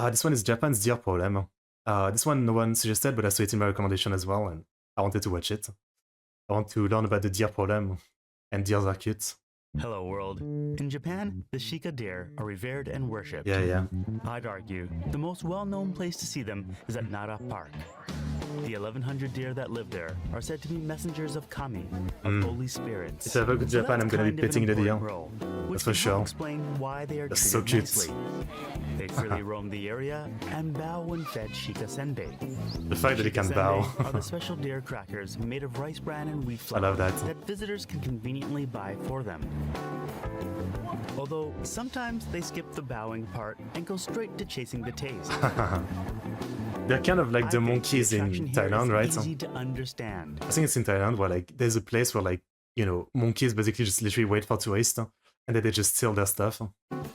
This one is Japan's deer problem. This one no one suggested, but I saw it in my recommendation as well, and I wanted to watch it. I want to learn about the deer problem, and deers are cute. Hello world. In Japan, the Shika deer are revered and worshipped. Yeah. I'd argue the most well-known place to see them is at Nara Park. The 1,100 deer that live there are said to be messengers of kami, of holy spirits. If I ever go to Japan, I'm gonna be petting the deer. That's for sure. Explain why they are That's treated so cute. nicely. They freely roam the area and bow when fed Shika senbei. The fact that he can Shika bow. senbei are the special deer crackers made of rice bran and wheat flour I love that. visitors can conveniently buy for them. Although sometimes they skip the bowing part and go straight to chasing the taste. They're kind of like the monkeys in Thailand, right? Easy to understand. I think it's in Thailand where like there's a place where like, you know, monkeys basically just literally wait for tourists and then they just steal their stuff.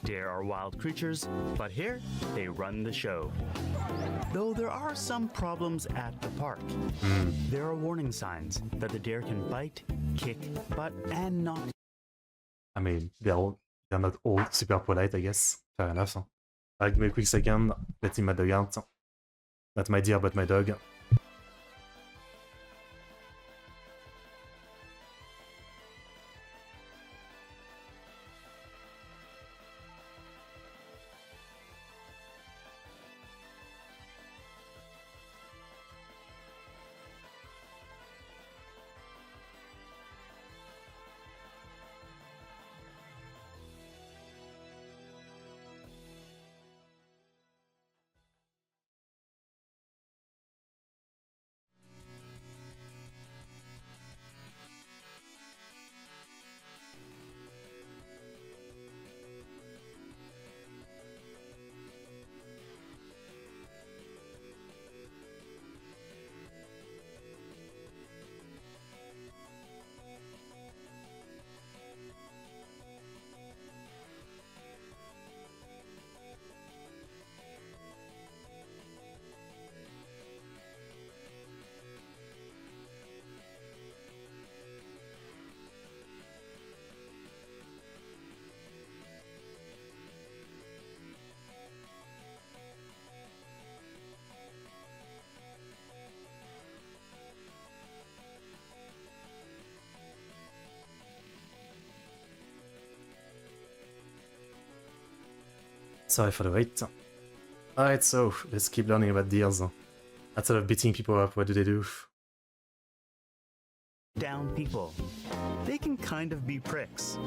Deer are wild creatures, but here they run the show. Though there are some problems at the park. There are warning signs that the deer can bite, kick, butt, and knock. I mean, they're not all super polite, I guess. Fair enough. I'll give me a quick second, letting my dog out. Not my deer, but my dog. Sorry for the wait. Alright, so let's keep learning about deers. Instead of beating people up, what do they do? Down people. They can kind of be pricks.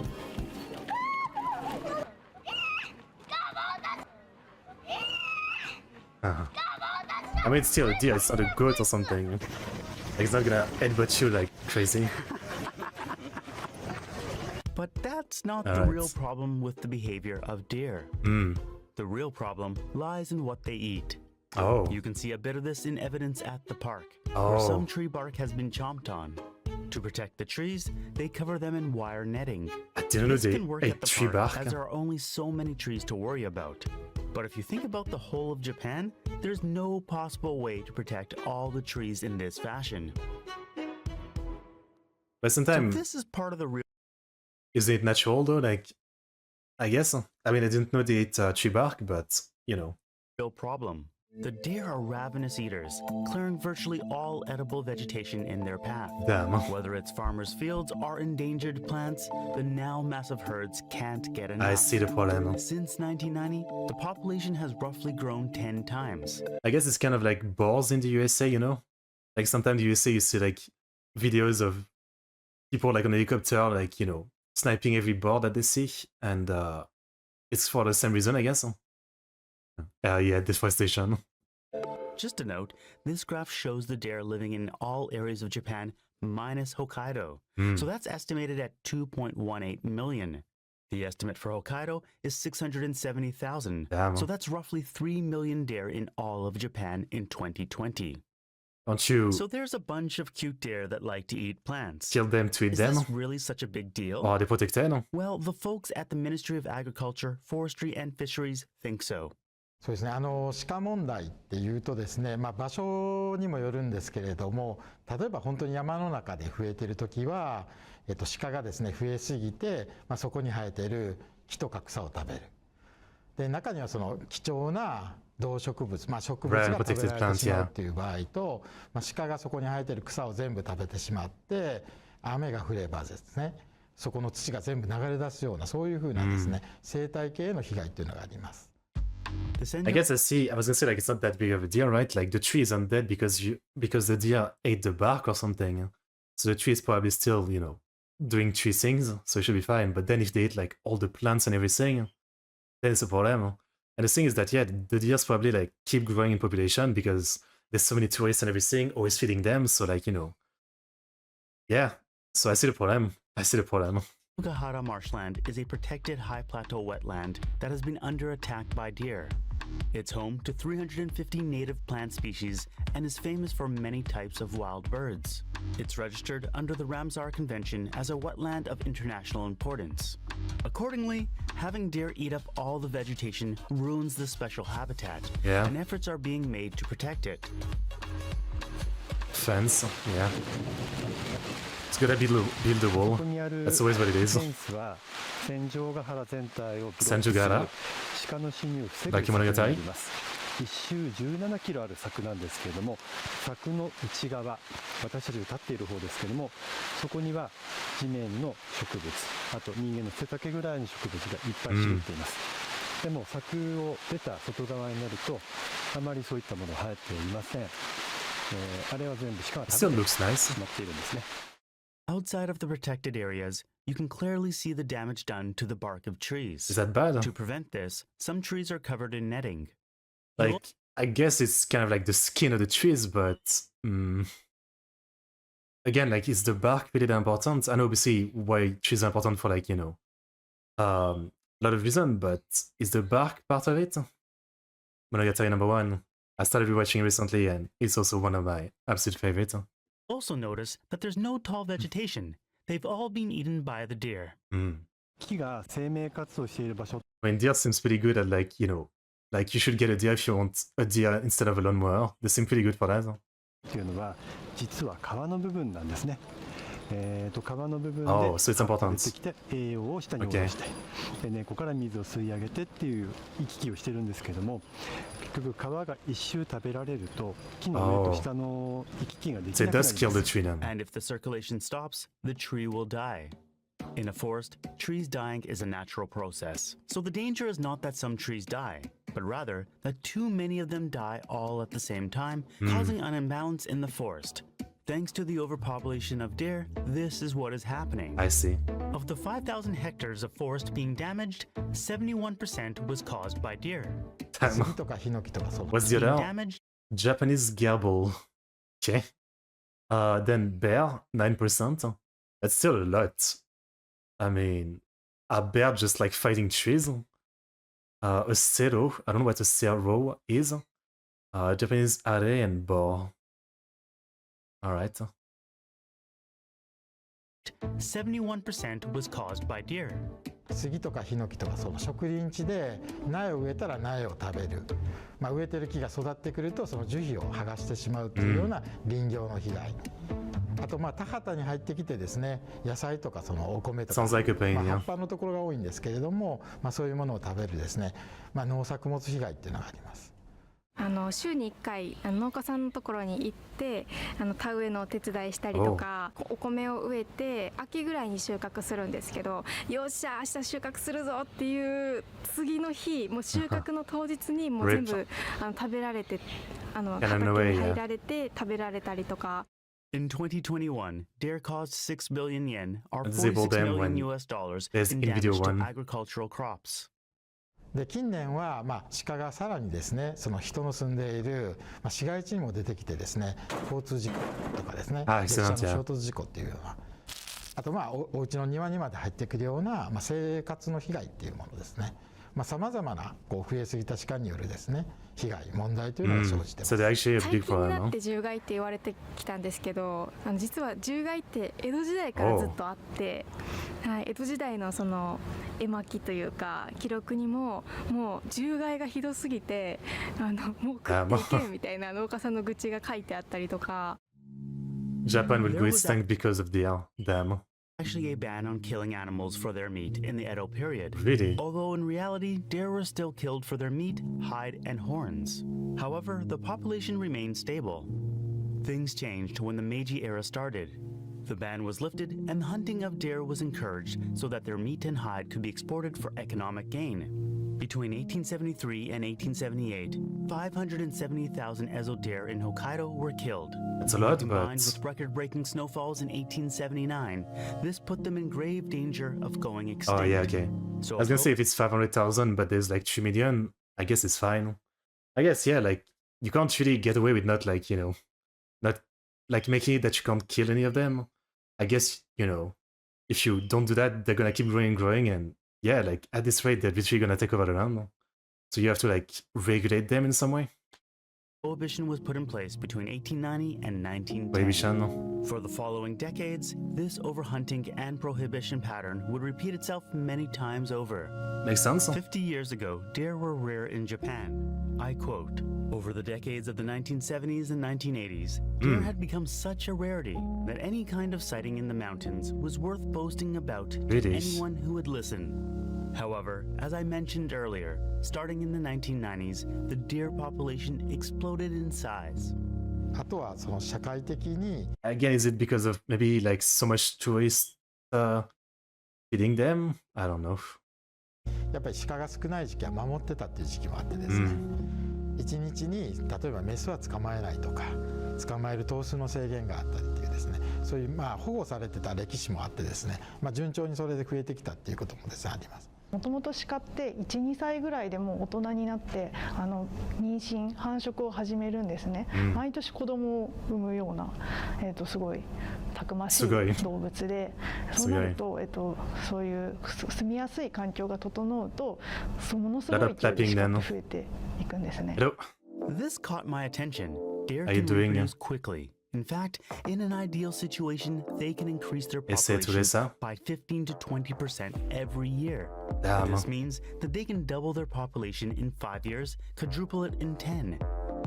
I mean, it's still a deer, it's not a goat or something. Like, it's not gonna headbutt you like crazy. But that's not the real problem with the behavior of deer. The real problem lies in what they eat. Oh. You can see a bit of this in evidence at the park, where Oh. some tree bark has been chomped on. To protect the trees, they cover them in wire netting. I didn't know This they can work ate at the tree park, bark. as there are only so many trees to worry about. But if you think about the whole of Japan, there's no possible way to protect all the trees in this fashion. But So sometimes, this is part of the real isn't it natural though? Like, I guess. I mean, I didn't know they ate tree bark, but, you know. problem. The deer are ravenous eaters, clearing virtually all edible vegetation in their path. Damn. Whether it's farmers' fields or endangered plants, the now massive herds can't get enough. I see the problem. Since 1990, the population has roughly grown 10 times. I guess it's kind of like boars in the USA, you know? Like sometimes in the USA you see like videos of people like on a helicopter, like, you know, sniping every boar that they see, and it's for the same reason, I guess. Yeah, deforestation. Just a note, this graph shows the deer living in all areas of Japan minus Hokkaido. So that's estimated at 2.18 million. The estimate for Hokkaido is 670,000. Damn. So that's roughly 3 million deer in all of Japan in 2020. Don't you So there's a bunch of cute deer that like to eat plants. kill them to eat Is them? this really such a big deal? Or are they protected? Well, the folks at the Ministry of Agriculture, Forestry and Fisheries think so. そうですね、鹿問題っていうとですね、場所にもよるんですけれども、例えば本当に山の中で増えているときは、鹿がですね増えすぎて、そこに生えている木とか草を食べる。で中にはその貴重な動植物、植物 Right, が食べ protected られて plants, しまう yeah. っていう場合と、鹿がそこに生えてる草を全部食べてしまって雨が降ればですね、そこの土が全部流れ出すようなそういうふうなですね、生態系への被害っていうのがあります。I guess I was gonna say like it's not that big of a deal, right? Like the tree isn't dead because the deer ate the bark or something. So the tree is probably still, doing tree things, so it should be fine. But then if they eat like all the plants and everything, then it's a problem. And the thing is that, yeah, the deers probably like keep growing in population because there's so many tourists and everything always feeding them. So like, yeah. So I see the problem. Sugahara marshland is a protected high plateau wetland that has been under attack by deer. It's home to 350 native plant species and is famous for many types of wild birds. It's registered under the Ramsar Convention as a wetland of international importance. Accordingly, having deer eat up all the vegetation ruins the special habitat, Yeah. and efforts are being made to protect it. Fence, yeah. It's good to build the wall. That's always what it is. 戦場ヶ原全体をブロックする Senjugara? 鹿の侵入を防ぐ Bakemonogatari? 柵になります。一周17キロある柵なんですけれども、柵の内側、私たちが立っている方ですけれども、そこには地面の植物、あと人間の背丈ぐらいの植物がいっぱい茂っています。でも柵を出た外側になると、あまりそういったものは生えていません。あれは全部鹿が It 食 still べて looks nice. しまっているんですね。Outside of the protected areas, you can clearly see the damage done to the bark of trees. Is that bad? To prevent this, some trees are covered in netting. Like, I guess it's kind of like the skin of the trees, but again, like, is the bark really that important? I know obviously why trees are important for like, a lot of reasons, but is the bark part of it? Monogatari #1. I started rewatching recently, and it's also one of my absolute favorites. Also notice that there's no tall vegetation. They've all been eaten by the deer. 木が生命活動している場所 I mean, deer seems pretty good at like, like you should get a deer if you want a deer instead of a lawnmower. They seem pretty good for that. というのは実は皮の部分なんですね。皮の部分で Oh, so it's 葉っぱ important. が出てきて栄養を下に下ろして、で根っこから水を吸い上げてっていう行き来をしてるんですけども、結局皮が一周食べられると木の上と下の行き来ができ So な it くな does り kill ま the す。 tree then. And if the circulation stops, the tree will die. In a forest, trees dying is a natural process. So the danger is not that some trees die, but rather that too many of them die all at the same time, causing an imbalance in the forest. Thanks to the overpopulation of deer, this is what is happening. I see. Of the 5,000 hectares of forest being damaged, 71% was caused by deer. 杉とかヒノキとかそう。 What's the Being other? damaged Japanese gerbil. Okay. Then bear, 9%. That's still a lot. I mean, a bear just like fighting trees. A cero, I don't know what a cero is. Japanese are and boar. Alright. 71% was caused by deer. 杉とかヒノキとかその植林地で苗を植えたら苗を食べる、植えてる木が育ってくるとその樹皮を剥がしてしまうというような林業の被害、あと田畑に入ってきてですね、野菜とかそのお米とか Sounds like a pain, 葉 yeah. っぱのところが多いんですけれども、そういうものを食べるですね、農作物被害っていうのがあります。週に1回農家さんのところに行って田植えのお手伝いしたりとか、お米を植えて秋ぐらいに収穫するんですけど、よっしゃ明日収穫するぞっていう次の日、もう収穫の当日にもう全部食べられて、畑に入られて食べられたりとか。In 2021, deer caused 6 billion yen, or Disable $46 them million when US dollars, there's in in video damage to one. agricultural crops. で近年は鹿がさらにですね、その人の住んでいる市街地にも出てきてですね、交通事故とかですね、列車の衝突事故っていうような、あとお家の庭にまで入ってくるような生活の被害っていうものですね。さまざまな増えすぎた鹿によるですね、被害問題というのが生じてます。 So they're actually a 最 big 近に problem, な huh? って獣害って言われてきたんですけど、実は獣害って江戸時代からずっとあって、江戸時代のその絵巻というか記録にももう獣害がひどすぎてもう食っていけみたいな農家さんの愚痴が書いてあったりとか。Japan will go extinct because of the dam. Actually a ban on killing animals for their meat in the Edo period. Really? Although in reality, deer were still killed for their meat, hide, and horns. However, the population remained stable. Things changed when the Meiji era started. The ban was lifted and the hunting of deer was encouraged so that their meat and hide could be exported for economic gain. Between 1873 and 1878, 570,000 Ezo deer in Hokkaido were killed. That's a lot, Combined but... with record-breaking snowfalls in 1879, this put them in grave danger of going extinct. Oh, yeah, okay. So I was gonna say if it's 500,000, but there's like 2 million, I guess it's fine. I guess, yeah, like, you can't really get away with not, like, you know, not, like, making it that you can't kill any of them. I guess, you know, if you don't do that, they're gonna keep growing and growing, and yeah, like, at this rate, they're literally gonna take over the land. So you have to, like, regulate them in some way. Prohibition was put in place between 1890 and 1910. Prohibition. For the following decades, this overhunting and prohibition pattern would repeat itself many times over. Makes sense. 50 years ago, deer were rare in Japan. I quote, "Over the decades of the 1970s and 1980s, deer had become such a rarity that any kind of sighting in the mountains was worth boasting about to Really? anyone who would listen. However, as I mentioned earlier, starting in the 1990s, the deer population exploded in size. あとはその社会的に Again, is it because of maybe like so much tourists feeding them? I don't know. やっぱり鹿が少ない時期は守ってたっていう時期もあってですね、一日に例えばメスは捕まえないとか捕まえる頭数の制限があったりっていうですね、そういう保護されてた歴史もあってですね、順調にそれで増えてきたっていうこともですね、あります。もともと鹿って1、2歳ぐらいでもう大人になって妊娠繁殖を始めるんですね、毎年子供を産むような、すごいたくましい動物で、そうなると、そういう住みやすい環境が整うとものすごい勢いで鹿って増えていくんですね。This caught my attention. Deer can reproduce quickly. In fact, in an ideal situation, they can increase their population by 15 to 20% every year. This means that they can double their population in 5 years, quadruple it in 10.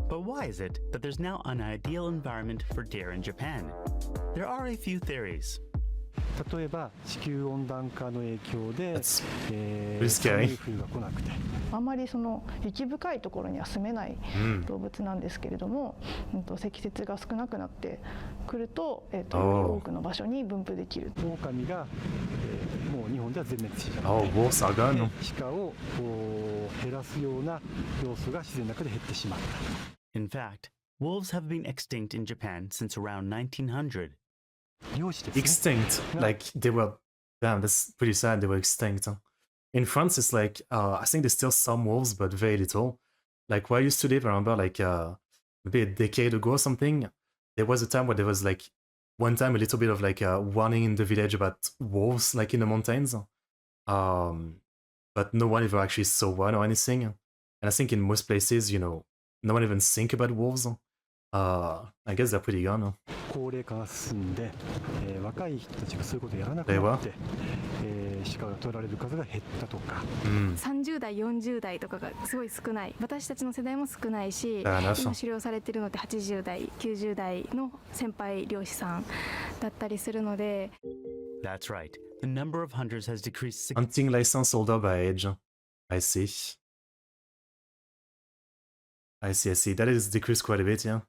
But why is it that there's now an ideal environment for deer in Japan? There are a few theories. 例えば地球温暖化の影響で、寒い冬が来なくて、あんまりその雪深いところには住めない動物なんですけれども、積雪が少なくなってくると、多くの場所に分布できる。狼が、もう日本では全滅しちゃう。鹿を減らすような要素が自然の中で減ってしまった。In fact, wolves have been extinct in Japan since around 1900. Extinct, like they were, damn, that's pretty sad, they were extinct. In France, it's like, I think there's still some wolves, but very little. Like where I used to live, I remember like maybe a decade ago or something, there was a time where there was like, one time a little bit of like a warning in the village about wolves, like in the mountains. But no one ever actually saw one or anything. And I think in most places, you know, no one even think about wolves. I guess they're pretty gone. 高齢化が進んで、若い人たちがそういうことをやらなくなって、鹿が取られる数が減ったとか、30代40代とかがすごい少ない、私たちの世代も少ないし、今狩猟されてるのって80代90代の先輩漁師さんだったりするので。 That's right. The number of hunters has decreased. Hunting license holder by age. I see. I see. That is decreased quite a bit, yeah.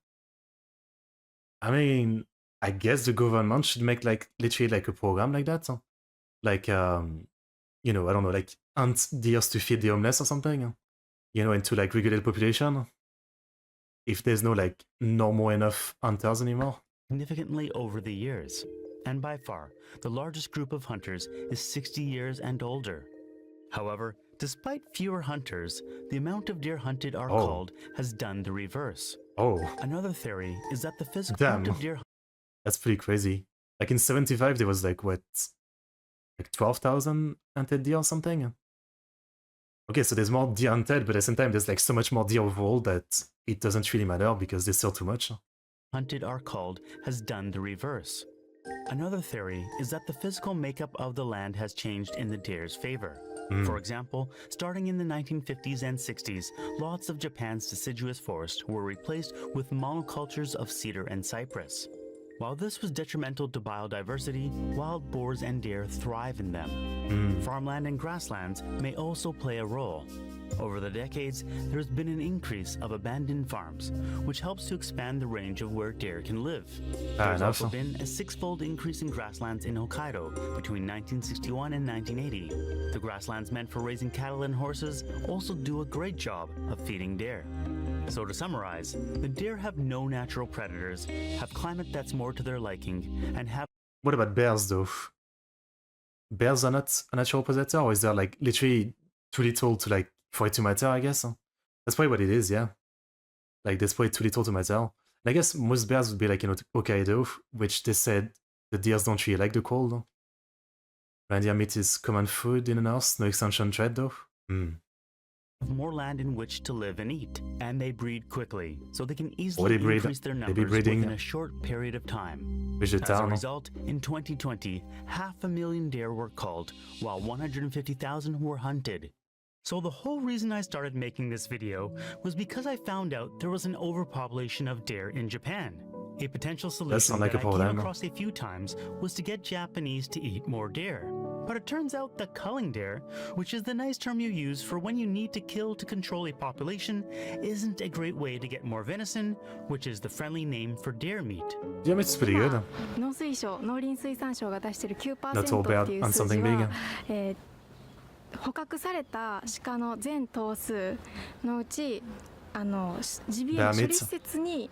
I mean, I guess the government should make like literally like a program like that. Like, you know, I don't know, like hunt deers to feed the homeless or something, you know, and to like regulate the population. If there's no like normal enough hunters anymore. Significantly over the years. And by far, the largest group of hunters is 60 years and older. However, despite fewer hunters, the amount of deer hunted or culled has done the reverse. Another theory is that the physical amount of deer... That's pretty crazy. Like in 75, there was like, what? Like 12,000 hunted deer or something? Okay, so there's more deer hunted, but at the same time, there's like so much more deer overall that it doesn't really matter because there's still too much. Hunted or culled has done the reverse. Another theory is that the physical makeup of the land has changed in the deer's favor. For example, starting in the 1950s and 60s, lots of Japan's deciduous forest were replaced with monocultures of cedar and cypress. While this was detrimental to biodiversity, wild boars and deer thrive in them. Farmland and grasslands may also play a role. Over the decades, there has been an increase of abandoned farms, which helps to expand the range of where deer can live. There's also been a six-fold increase in grasslands in Hokkaido between 1961 and 1980. The grasslands meant for raising cattle and horses also do a great job of feeding deer. So to summarize, the deer have no natural predators, have climate that's more to their liking, and have... What about bears, though? Bears are not a natural predator, or is there, like, literally too little to, like, for it to matter, I guess? That's probably what it is, yeah. Like, there's probably too little to matter. And I guess most bears would be, like, Hokkaido, which they said the deers don't really like the cold. Reindeer meat is common food in the north, no extension trade, though. More land in which to live and eat, and they breed quickly, so they can easily increase their numbers within a short period of time. As a result, in 2020, 500,000 deer were culled, while 150,000 were hunted. So the whole reason I started making this video was because I found out there was an overpopulation of deer in Japan. A potential solution that I came across a few times was to get Japanese to eat more deer. But it turns out that culling deer, which is the nice term you use for when you need to kill to control a population, isn't a great way to get more venison, which is the friendly name for deer meat. Deer meat's pretty good. 農林水産省が出している That's all 9% っ bad ていう on 数字 something は big. 捕獲された鹿の全頭数のうちジビエの処理施設に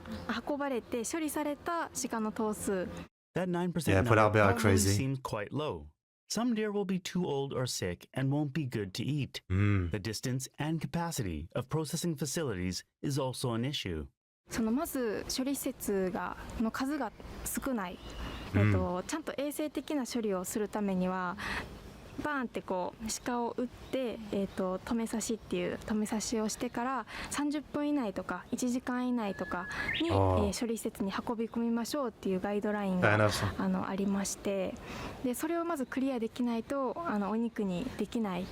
運ばれて処理された鹿の頭数。That 9% number probably seems quite low. Some deer will be too old or sick and won't be good to eat. The distance and capacity of processing facilities is also an issue. まず処理施設の数が少ない、ちゃんと衛生的な処理をするためにはバーンってこう鹿を撃って、止め刺しっていう止め刺しをしてから30分以内とか1時間以内とかに、処理施設に運び込みましょうっていうガイドラインがありまして、でそれをまずクリアできないとお肉にできない。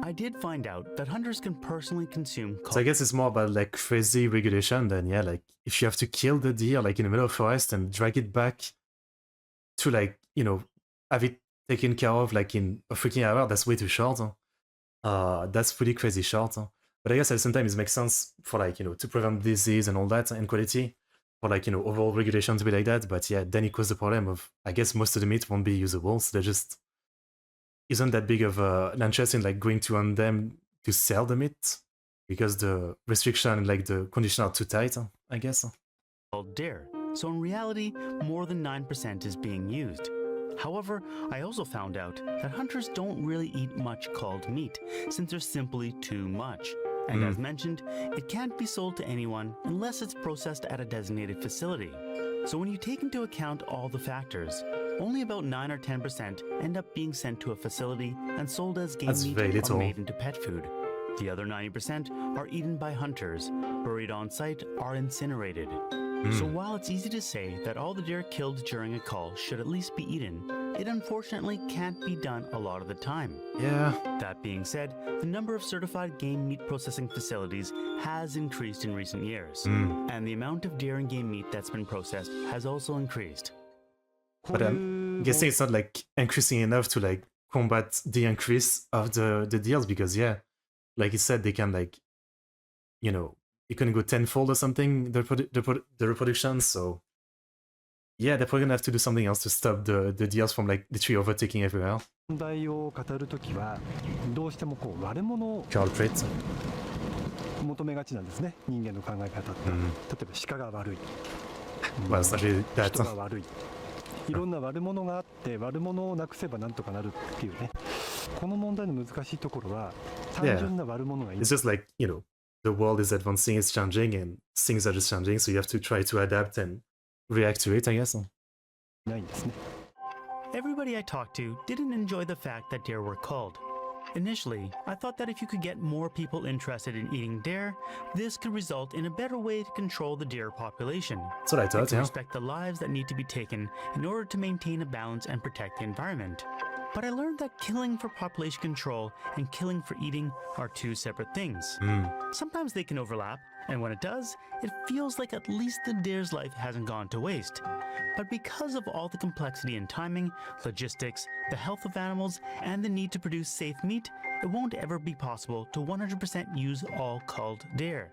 I did find out that hunters can personally consume. So I guess it's more about like crazy regulation than like if you have to kill the deer like in the middle of the forest and drag it back to like have it taken care of like in a freaking hour, that's way too short. That's pretty crazy short. But I guess sometimes it makes sense for like to prevent disease and all that and quality for like overall regulation to be like that. But yeah, then it causes the problem of I guess most of the meat won't be usable, so there just isn't that big of an interest in like going to hunt them to sell the meat because the restriction and like the conditions are too tight, I guess. Deer. So in reality, more than 9% is being used. However, I also found out that hunters don't really eat much culled meat since there's simply too much. And as mentioned, it can't be sold to anyone unless it's processed at a designated facility. So when you take into account all the factors, only about 9 or 10% end up being sent to a facility and sold as game meat or made into pet food. The other 90% are eaten by hunters, buried on site, or incinerated. So while it's easy to say that all the deer killed during a cull should at least be eaten, it unfortunately can't be done a lot of the time. Yeah. That being said, the number of certified game meat processing facilities has increased in recent years, and the amount of deer and game meat that's been processed has also increased. But I'm guessing it's not like increasing enough to like combat the increase of the deers because yeah, like you said, they can like, it can go tenfold or something, the reproduction, so yeah, they're probably gonna have to do something else to stop the deers from like literally overtaking everywhere. 問題を語るときはどうしてもこう悪者を Culprit. 求めがちなんですね、人間の考え方って。例えば鹿が悪い、Well, it's not really that. 人が悪い、いろんな悪者があって悪者をなくせばなんとかなるっていうね。この問題の難しいところは単純な悪者がいる。It's just like, the world is advancing, it's changing, and things are just changing, so you have to try to adapt and react to it, I guess. ないんですね。Everybody I talked to didn't enjoy the fact that deer were culled. Initially, I thought that if you could get more people interested in eating deer, this could result in a better way to control the deer population. That's what I thought, yeah. Respect the lives that need to be taken in order to maintain a balance and protect the environment. But I learned that killing for population control and killing for eating are two separate things. Sometimes they can overlap, And when it does, it feels like at least the deer's life hasn't gone to waste. But because of all the complexity in timing, logistics, the health of animals, and the need to produce safe meat, it won't ever be possible to 100% use all culled deer.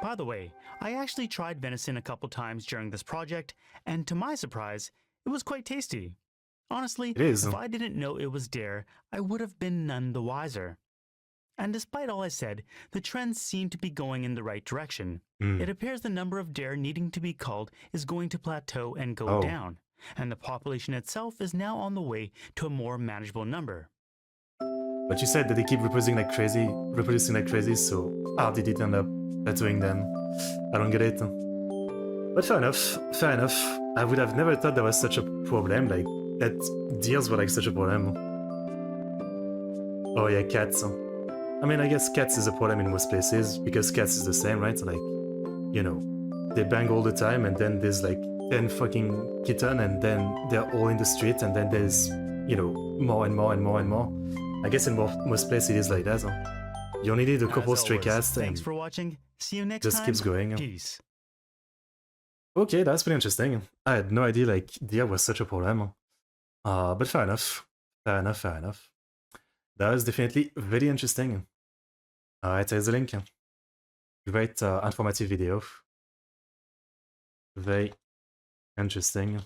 By the way, I actually tried venison a couple times during this project, and to my surprise, it was quite tasty. Honestly, if I didn't know it was deer, I would have been none the wiser. And despite all I said, the trends seem to be going in the right direction. It appears the number of deer needing to be culled is going to plateau and go down, and the population itself is now on the way to a more manageable number. But you said that they keep reproducing like crazy, so how did it end up plateauing then? I don't get it. But fair enough. I would have never thought there was such a problem, like, that deers were like such a problem. Oh yeah, cats. I mean, I guess cats is a problem in most places, because cats is the same, right? Like, you know, they bang all the time, and then there's like 10 fucking kittens, and then they're all in the street, and then there's, you know, more and more and more and more. I guess in most places it is like that. You only need a couple stray cats. Thanks for watching. See you next time. Just keeps going. Peace. Okay, that's pretty interesting. I had no idea like deer was such a problem. But fair enough. That was definitely very interesting. Alright, here's the link. Great informative video. Very interesting.